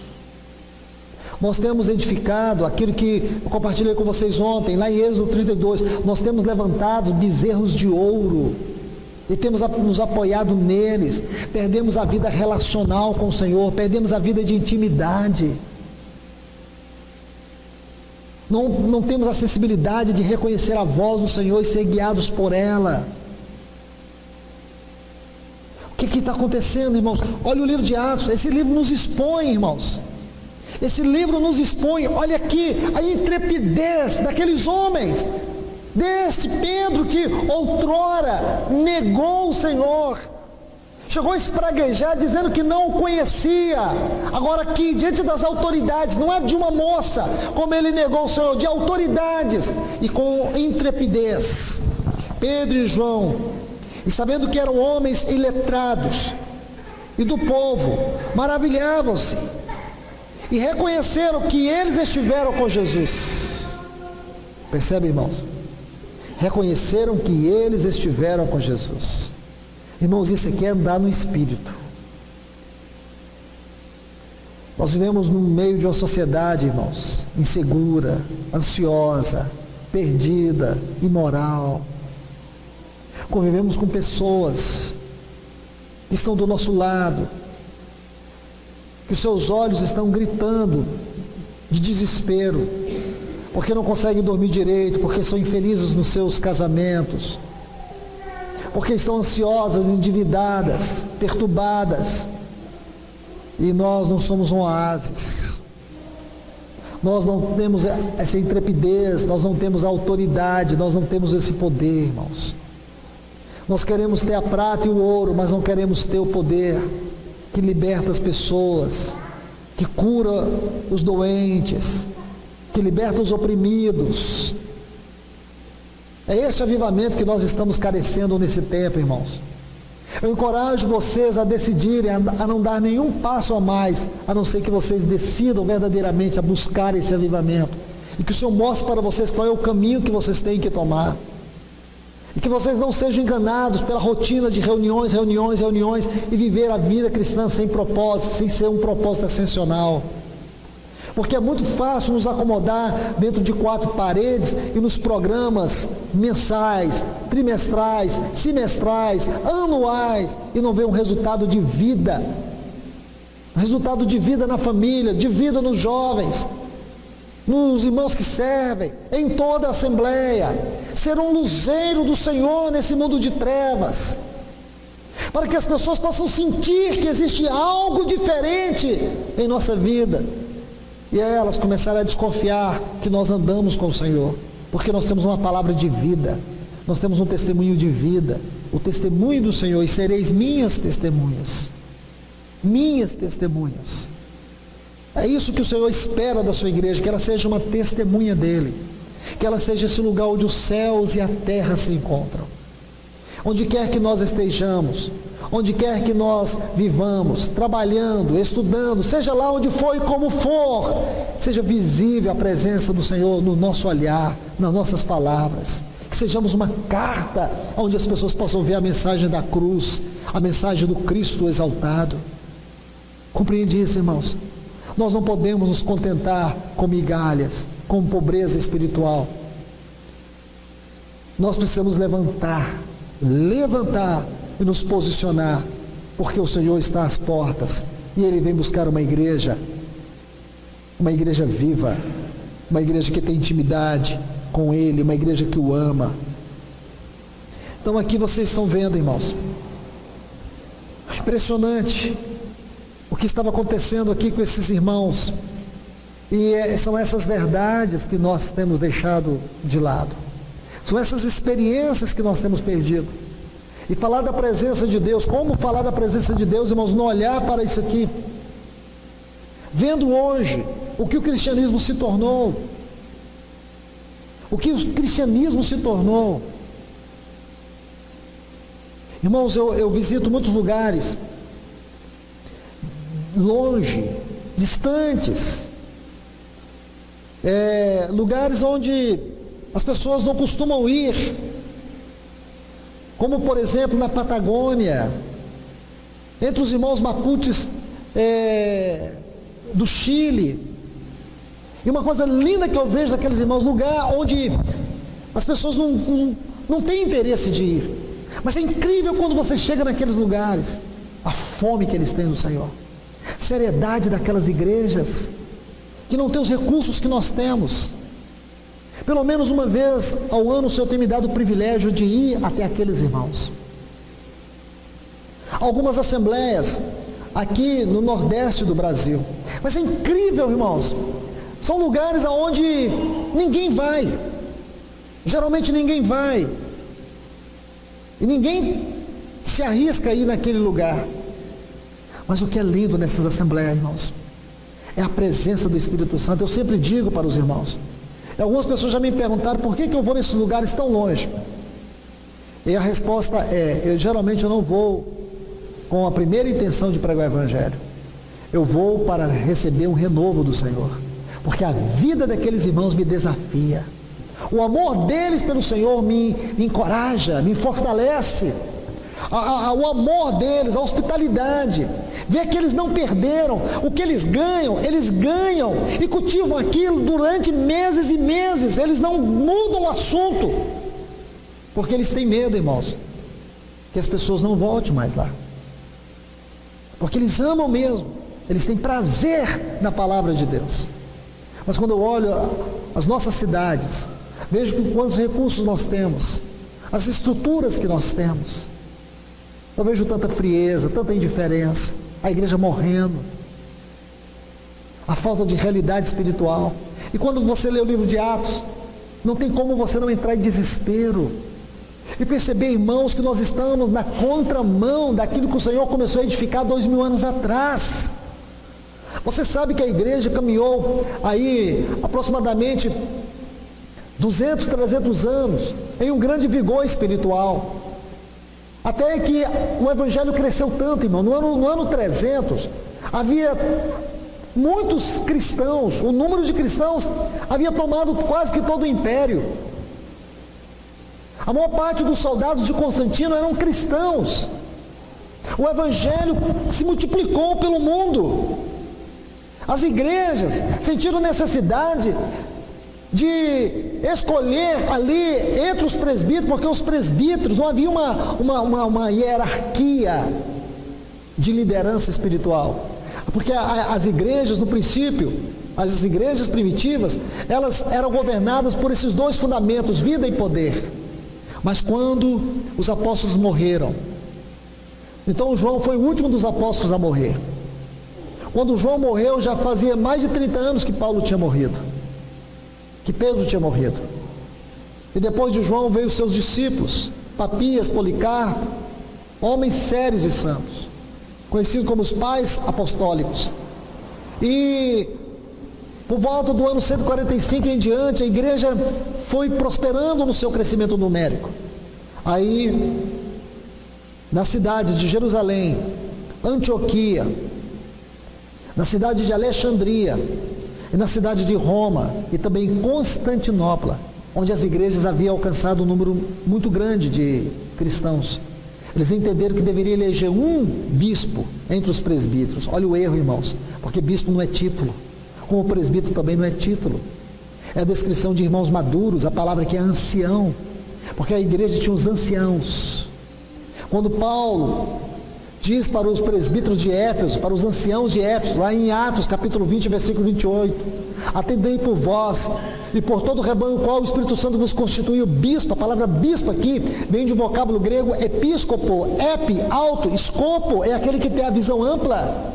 Nós temos edificado aquilo que eu compartilhei com vocês ontem, lá em Êxodo 32, nós temos levantado bezerros de ouro, e temos nos apoiado neles, perdemos a vida relacional com o Senhor, perdemos a vida de intimidade, não temos a sensibilidade de reconhecer a voz do Senhor e ser guiados por ela. O que está acontecendo, irmãos? Olha o livro de Atos, esse livro nos expõe, irmãos, esse livro nos expõe. Olha aqui a intrepidez daqueles homens, desse Pedro que outrora negou o Senhor, chegou a espraguejar dizendo que não o conhecia. Agora aqui, diante das autoridades, não é de uma moça, como ele negou o Senhor, de autoridades, e com intrepidez, Pedro e João, e sabendo que eram homens iletrados e do povo, maravilhavam-se e reconheceram que eles estiveram com Jesus. Percebe, irmãos? Reconheceram que eles estiveram com Jesus. Irmãos, isso aqui é andar no Espírito. Nós vivemos no meio de uma sociedade, irmãos, insegura, ansiosa, perdida, imoral. Convivemos com pessoas que estão do nosso lado, que os seus olhos estão gritando de desespero, porque não conseguem dormir direito, porque são infelizes nos seus casamentos, porque estão ansiosas, endividadas, perturbadas, e nós não somos um oásis, nós não temos essa intrepidez, nós não temos a autoridade, nós não temos esse poder, irmãos. Nós queremos ter a prata e o ouro, mas não queremos ter o poder que liberta as pessoas, que cura os doentes, que liberta os oprimidos. É este avivamento que nós estamos carecendo nesse tempo, irmãos. Eu encorajo vocês a decidirem, a não dar nenhum passo a mais, a não ser que vocês decidam verdadeiramente a buscar esse avivamento, e que o Senhor mostre para vocês qual é o caminho que vocês têm que tomar, e que vocês não sejam enganados pela rotina de reuniões, e viver a vida cristã sem propósito, sem ser um propósito ascensional. Porque é muito fácil nos acomodar dentro de 4 paredes e nos programas mensais, trimestrais, semestrais, anuais, e não ver um resultado de vida, na família, de vida nos jovens, nos irmãos que servem, em toda a assembleia, ser um luzeiro do Senhor nesse mundo de trevas, para que as pessoas possam sentir que existe algo diferente em nossa vida. E aí elas começaram a desconfiar que nós andamos com o Senhor, porque nós temos uma palavra de vida, nós temos um testemunho de vida, o testemunho do Senhor, e sereis minhas testemunhas. Minhas testemunhas. É isso que o Senhor espera da sua igreja, que ela seja uma testemunha dele, que ela seja esse lugar onde os céus e a terra se encontram. Onde quer que nós estejamos, onde quer que nós vivamos, trabalhando, estudando, seja lá onde for e como for, seja visível a presença do Senhor no nosso olhar, nas nossas palavras, que sejamos uma carta onde as pessoas possam ver a mensagem da cruz, a mensagem do Cristo exaltado. Compreende isso, irmãos? Nós não podemos nos contentar com migalhas, com pobreza espiritual. Nós precisamos levantar e nos posicionar, porque o Senhor está às portas e Ele vem buscar uma igreja viva, uma igreja que tem intimidade com Ele, uma igreja que o ama. Então aqui vocês estão vendo, irmãos, impressionante o que estava acontecendo aqui com esses irmãos, e são essas verdades que nós temos deixado de lado, são essas experiências que nós temos perdido. E falar da presença de Deus, como falar da presença de Deus, irmãos, não olhar para isso aqui, vendo hoje o que o cristianismo se tornou, irmãos, eu visito muitos lugares, longe, distantes, lugares onde as pessoas não costumam ir, como por exemplo na Patagônia, entre os irmãos Mapuches do Chile. E uma coisa linda que eu vejo daqueles irmãos, lugar onde as pessoas não têm interesse de ir, mas é incrível quando você chega naqueles lugares, a fome que eles têm no Senhor, seriedade daquelas igrejas que não têm os recursos que nós temos. Pelo menos uma vez ao ano o Senhor tem me dado o privilégio de ir até aqueles irmãos. Algumas assembleias aqui no Nordeste do Brasil, mas é incrível, irmãos, são lugares aonde ninguém vai, geralmente ninguém vai, e ninguém se arrisca a ir naquele lugar. Mas o que é lindo nessas assembleias, irmãos, é a presença do Espírito Santo. Eu sempre digo para os irmãos, e algumas pessoas já me perguntaram por que eu vou nesses lugares tão longe, e a resposta geralmente eu não vou com a primeira intenção de pregar o Evangelho, eu vou para receber um renovo do Senhor, porque a vida daqueles irmãos me desafia, o amor deles pelo Senhor me encoraja, me fortalece, o amor deles, a hospitalidade, ver que eles não perderam, o que eles ganham e cultivam aquilo durante meses e meses, eles não mudam o assunto, porque eles têm medo, irmãos, que as pessoas não voltem mais lá, porque eles amam mesmo, eles têm prazer na palavra de Deus. Mas quando eu olho as nossas cidades, vejo quantos recursos nós temos, as estruturas que nós temos, eu vejo tanta frieza, tanta indiferença, a igreja morrendo, a falta de realidade espiritual. E quando você lê o livro de Atos, não tem como você não entrar em desespero e perceber, irmãos, que nós estamos na contramão daquilo que o Senhor começou a edificar 2000 anos atrás. Você sabe que a igreja caminhou aí aproximadamente 200, 300 anos em um grande vigor espiritual, até que o Evangelho cresceu tanto, irmão. No ano 300, havia muitos cristãos, o número de cristãos havia tomado quase que todo o império. A maior parte dos soldados de Constantino eram cristãos. O Evangelho se multiplicou pelo mundo. As igrejas sentiram necessidade de escolher ali entre os presbíteros, porque os presbíteros, não havia uma hierarquia de liderança espiritual, porque as igrejas no princípio, as igrejas primitivas, elas eram governadas por esses dois fundamentos, vida e poder. Mas quando os apóstolos morreram, então João foi o último dos apóstolos a morrer, Quando João morreu, já fazia mais de 30 anos que Paulo tinha morrido, que Pedro tinha morrido. E depois de João veio os seus discípulos, Papias, Policarpo, homens sérios e santos, conhecidos como os pais apostólicos. E por volta do ano 145 em diante, a igreja foi prosperando no seu crescimento numérico. Aí, na cidade de Jerusalém, Antioquia, na cidade de Alexandria, e na cidade de Roma, e também em Constantinopla, onde as igrejas haviam alcançado um número muito grande de cristãos. Eles entenderam que deveria eleger um bispo entre os presbíteros. Olha o erro, irmãos, porque bispo não é título, como presbítero também não é título. É a descrição de irmãos maduros, a palavra que é ancião, porque a igreja tinha os anciãos. Quando Paulo diz para os presbíteros de Éfeso, para os anciãos de Éfeso, lá em Atos capítulo 20, versículo 28, atendei por vós e por todo o rebanho qual o Espírito Santo vos constituiu bispo. A palavra bispo aqui vem de um vocábulo grego episcopo, epi, alto, escopo, é aquele que tem a visão ampla.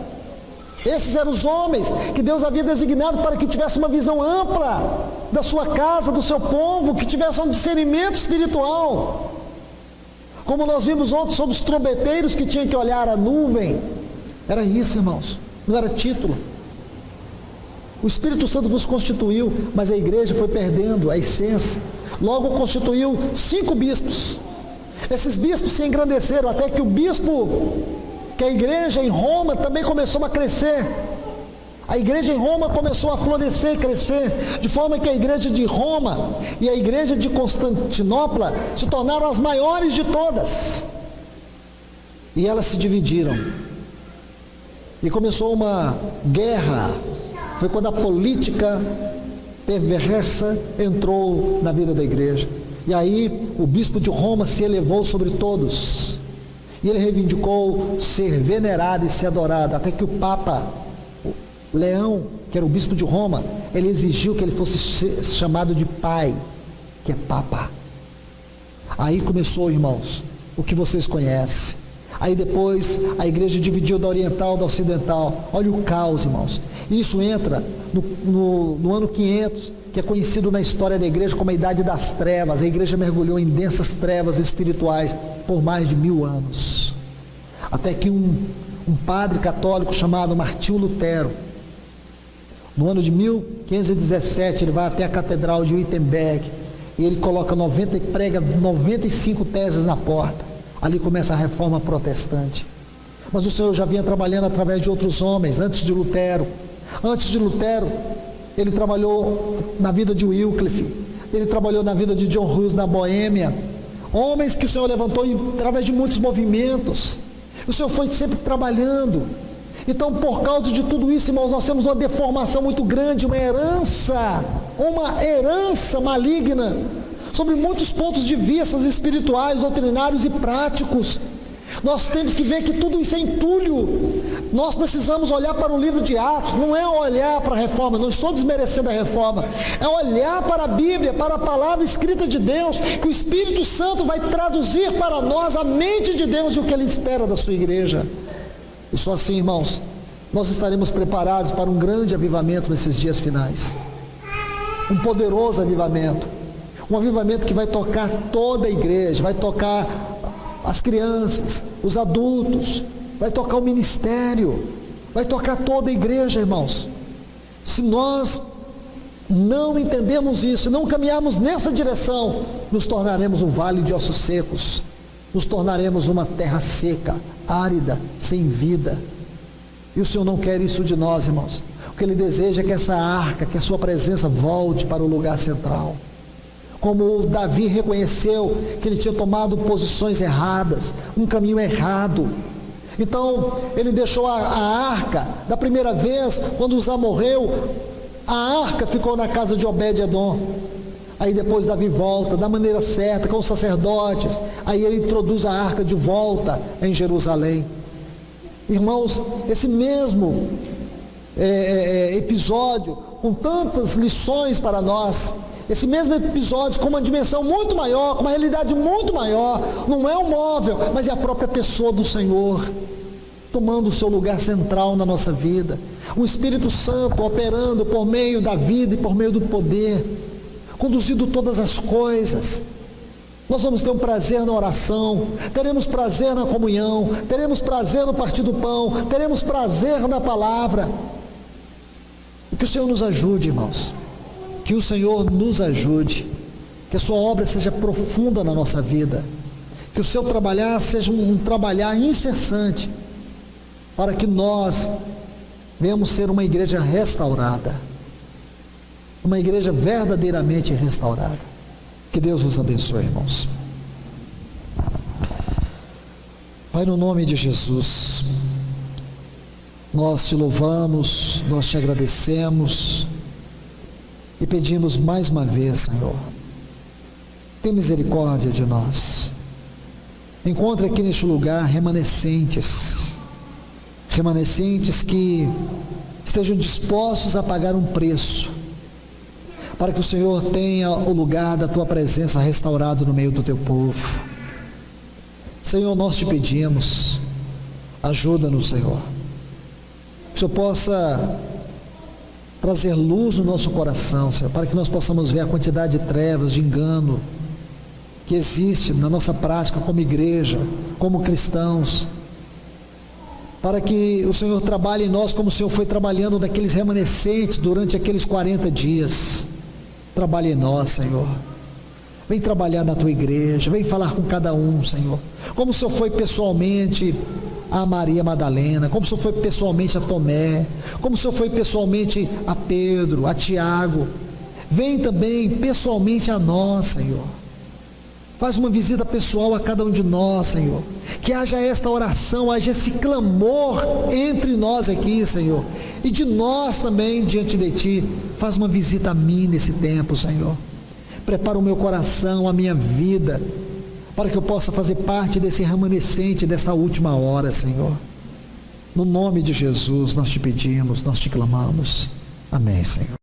Esses eram os homens que Deus havia designado para que tivesse uma visão ampla da sua casa, do seu povo, que tivesse um discernimento espiritual. Como nós vimos ontem sobre os trombeteiros que tinham que olhar a nuvem, era isso, irmãos, não era título. O Espírito Santo vos constituiu, mas a igreja foi perdendo a essência. Logo constituiu 5 bispos. Esses bispos se engrandeceram até que o bispo, que a igreja em Roma também começou a crescer. A igreja em Roma começou a florescer e crescer, de forma que a igreja de Roma e a igreja de Constantinopla se tornaram as maiores de todas. E elas se dividiram. E começou uma guerra. Foi quando a política perversa entrou na vida da igreja. E aí o bispo de Roma se elevou sobre todos. E ele reivindicou ser venerado e ser adorado, até que o Papa Leão, que era o bispo de Roma, ele exigiu que ele fosse chamado de pai, que é Papa. Aí começou, irmãos, o que vocês conhecem. Aí depois a igreja dividiu da oriental da ocidental. Olha o caos, irmãos. Isso entra no ano 500, que é conhecido na história da igreja como a Idade das Trevas. A igreja mergulhou em densas trevas espirituais por mais de 1000 anos. Até que um padre católico chamado Martinho Lutero, no ano de 1517, ele vai até a catedral de Wittenberg e ele coloca prega 95 teses na porta. Ali começa a reforma protestante. Mas o Senhor já vinha trabalhando através de outros homens, antes de Lutero. Antes de Lutero, ele trabalhou na vida de Wycliffe, ele trabalhou na vida de John Hus na Boêmia. Homens que o Senhor levantou através de muitos movimentos. O Senhor foi sempre trabalhando. Então, por causa de tudo isso, irmãos, nós temos uma deformação muito grande, uma herança maligna, sobre muitos pontos de vista espirituais, doutrinários e práticos. Nós temos que ver que tudo isso é entulho. Nós precisamos olhar para o livro de Atos, não é olhar para a reforma, não estou desmerecendo a reforma, é olhar para a Bíblia, para a palavra escrita de Deus, que o Espírito Santo vai traduzir para nós a mente de Deus e o que Ele espera da sua igreja. E só assim, irmãos, nós estaremos preparados para um grande avivamento nesses dias finais. Um poderoso avivamento. Um avivamento que vai tocar toda a igreja, vai tocar as crianças, os adultos, vai tocar o ministério, vai tocar toda a igreja, irmãos. Se nós não entendermos isso, não caminharmos nessa direção, nos tornaremos um vale de ossos secos, nos tornaremos uma terra seca, árida, sem vida. E o Senhor não quer isso de nós, irmãos. O que Ele deseja é que essa arca, que a sua presença volte para o lugar central. Como Davi reconheceu que ele tinha tomado posições erradas, um caminho errado. Então ele deixou a arca. Da primeira vez, quando Uzá morreu, a arca ficou na casa de Obed-edom. Aí depois Davi volta da maneira certa, com os sacerdotes. Aí ele introduz a arca de volta em Jerusalém. Irmãos, esse mesmo episódio, com tantas lições para nós, esse mesmo episódio com uma dimensão muito maior, com uma realidade muito maior, não é um móvel, mas é a própria pessoa do Senhor. tomando o seu lugar central na nossa vida, o Espírito Santo operando por meio da vida e por meio do poder, conduzindo todas as coisas. Nós vamos ter um prazer na oração, teremos prazer na comunhão, teremos prazer no partir do pão, teremos prazer na palavra. Que o Senhor nos ajude, irmãos, que o Senhor nos ajude, que a sua obra seja profunda na nossa vida, que o seu trabalhar seja um trabalhar incessante, para que nós venhamos ser uma igreja restaurada, uma igreja verdadeiramente restaurada. Que Deus vos abençoe, irmãos. Pai, no nome de Jesus, nós te louvamos, nós te agradecemos e pedimos mais uma vez, Senhor, tem misericórdia de nós. Encontre aqui neste lugar remanescentes que estejam dispostos a pagar um preço, para que o Senhor tenha o lugar da tua presença restaurado no meio do teu povo. Senhor, nós te pedimos, ajuda-nos, Senhor, que o Senhor possa trazer luz no nosso coração, Senhor, para que nós possamos ver a quantidade de trevas, de engano que existe na nossa prática como igreja, como cristãos, para que o Senhor trabalhe em nós como o Senhor foi trabalhando naqueles remanescentes durante aqueles 40 dias. Trabalhe em nós, Senhor. Vem trabalhar na tua igreja, vem falar com cada um, Senhor, como o Senhor foi pessoalmente a Maria Madalena, como o Senhor foi pessoalmente a Tomé, como o Senhor foi pessoalmente a Pedro, a Tiago. Vem também pessoalmente a nós, Senhor. Faz uma visita pessoal a cada um de nós, Senhor. Que haja esta oração, haja esse clamor entre nós aqui, Senhor. E de nós também diante de Ti. Faz uma visita a mim nesse tempo, Senhor. Prepara o meu coração, a minha vida, para que eu possa fazer parte desse remanescente, dessa última hora, Senhor. No nome de Jesus nós te pedimos, nós te clamamos. Amém, Senhor.